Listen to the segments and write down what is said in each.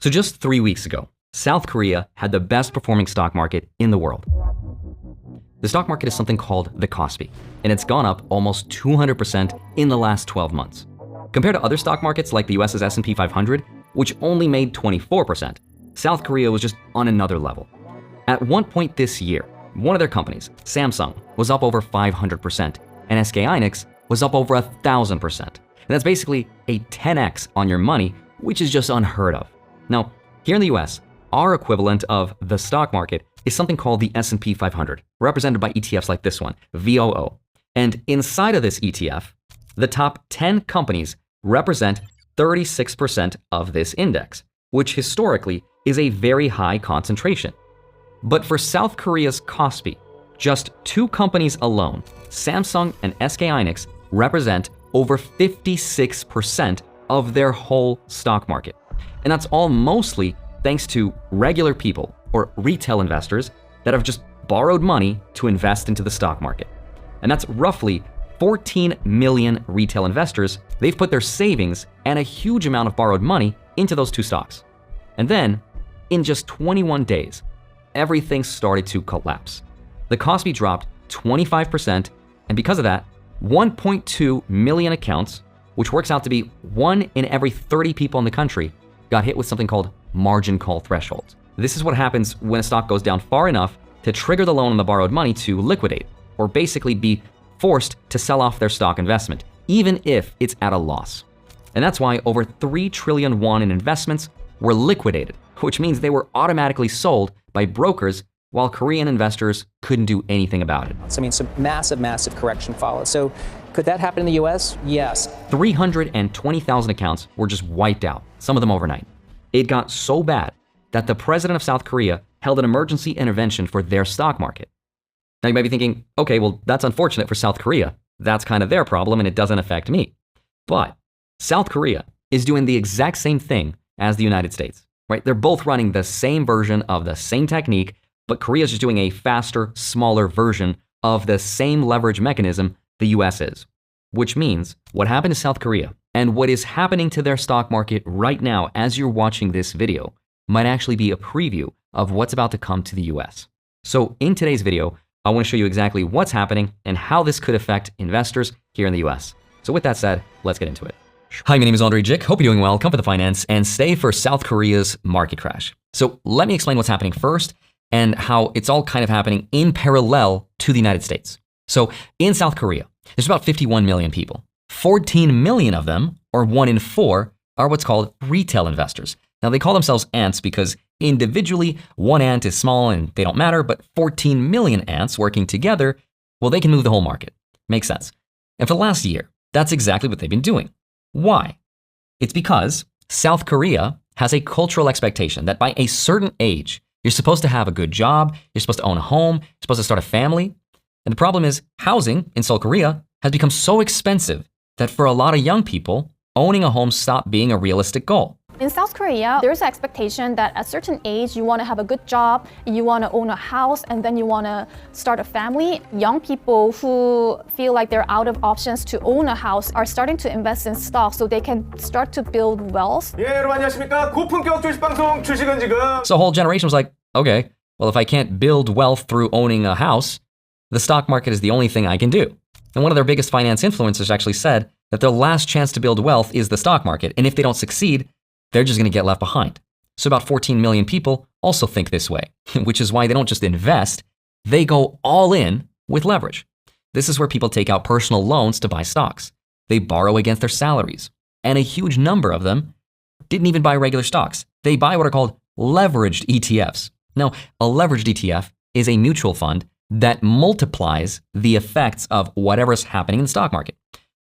So just 3 weeks ago, South Korea had the best performing stock market in the world. The stock market is something called the Kospi, and it's gone up almost 200% in the last 12 months. Compared to other stock markets like the US's S&P 500, which only made 24%, South Korea was just on another level. At one point this year, one of their companies, Samsung, was up over 500%, and SK Hynix was up over 1,000%. And that's basically a 10x on your money, which is just unheard of. Now, here in the US, our equivalent of the stock market is something called the S&P 500, represented by ETFs like this one, VOO. And inside of this ETF, the top 10 companies represent 36% of this index, which historically is a very high concentration. But for South Korea's Kospi, just 2 companies alone, Samsung and SK Hynix, represent over 56% of their whole stock market. And that's all mostly thanks to regular people or retail investors that have just borrowed money to invest into the stock market. And that's roughly 14 million retail investors. They've put their savings and a huge amount of borrowed money into those 2 stocks. And then, in just 21 days, everything started to collapse. The Kospi dropped 25%, and because of that, 1.2 million accounts, which works out to be 1 in every 30 people in the country, got hit with something called margin call thresholds. This is what happens when a stock goes down far enough to trigger the loan on the borrowed money to liquidate, or basically be forced to sell off their stock investment, even if it's at a loss. And that's why over 3 trillion won in investments were liquidated, which means they were automatically sold by brokers while Korean investors couldn't do anything about it. So, some massive correction followed. So could that happen in the US? Yes. 320,000 accounts were just wiped out, some of them overnight. It got so bad that the president of South Korea held an emergency intervention for their stock market. Now you might be thinking, okay, well, that's unfortunate for South Korea. That's kind of their problem and it doesn't affect me. But South Korea is doing the exact same thing as the United States, right? They're both running the same version of the same technique, but Korea's just doing a faster, smaller version of the same leverage mechanism the US is. Which means what happened to South Korea and what is happening to their stock market right now as you're watching this video might actually be a preview of what's about to come to the US. So in today's video, I want to show you exactly what's happening and how this could affect investors here in the US. So with that said, let's get into it. Hi, my name is Andre Jik. Hope you're doing well. Come for the finance and stay for South Korea's market crash. So let me explain what's happening first and how it's all kind of happening in parallel to the United States. So in South Korea, there's about 51 million people. 14 million of them, or 1 in 4, are what's called retail investors. Now they call themselves ants because individually, 1 ant is small and they don't matter, but 14 million ants working together, well, they can move the whole market. Makes sense. And for the last year, that's exactly what they've been doing. Why? It's because South Korea has a cultural expectation that by a certain age, you're supposed to have a good job, you're supposed to own a home, you're supposed to start a family. And the problem is housing in Seoul, Korea has become so expensive that for a lot of young people, owning a home stopped being a realistic goal. In South Korea, there's an expectation that at a certain age, you want to have a good job, you want to own a house, and then you want to start a family. Young people who feel like they're out of options to own a house are starting to invest in stocks so they can start to build wealth. 예, 여러분 안녕하십니까? 고품격 주식 방송 주식은 지금. So a whole generation was like, okay, well, if I can't build wealth through owning a house, the stock market is the only thing I can do. And one of their biggest finance influencers actually said that their last chance to build wealth is the stock market. And if they don't succeed, they're just going to get left behind. So about 14 million people also think this way, which is why they don't just invest, they go all in with leverage. This is where people take out personal loans to buy stocks. They borrow against their salaries. And a huge number of them didn't even buy regular stocks. They buy what are called leveraged ETFs. Now, a leveraged ETF is a mutual fund that multiplies the effects of whatever's happening in the stock market.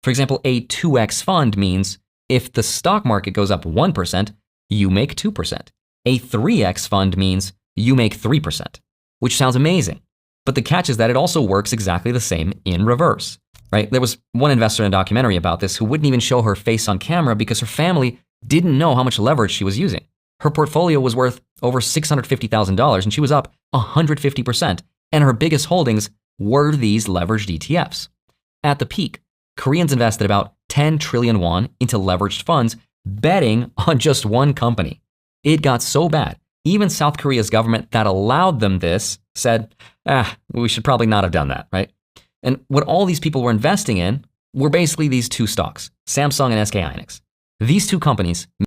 For example, a 2x fund means if the stock market goes up 1%, you make 2%. A 3x fund means you make 3%, which sounds amazing. But the catch is that it also works exactly the same in reverse, right? There was one investor in a documentary about this who wouldn't even show her face on camera because her family didn't know how much leverage she was using. Her portfolio was worth over $650,000 and she was up 150%. And her biggest holdings were these leveraged ETFs. At the peak, Koreans invested about 10 trillion won into leveraged funds, betting on just one company. It got so bad, even South Korea's government that allowed them this said, we should probably not have done that, right? And what all these people were investing in were basically these two stocks, Samsung and SK Hynix. These two companies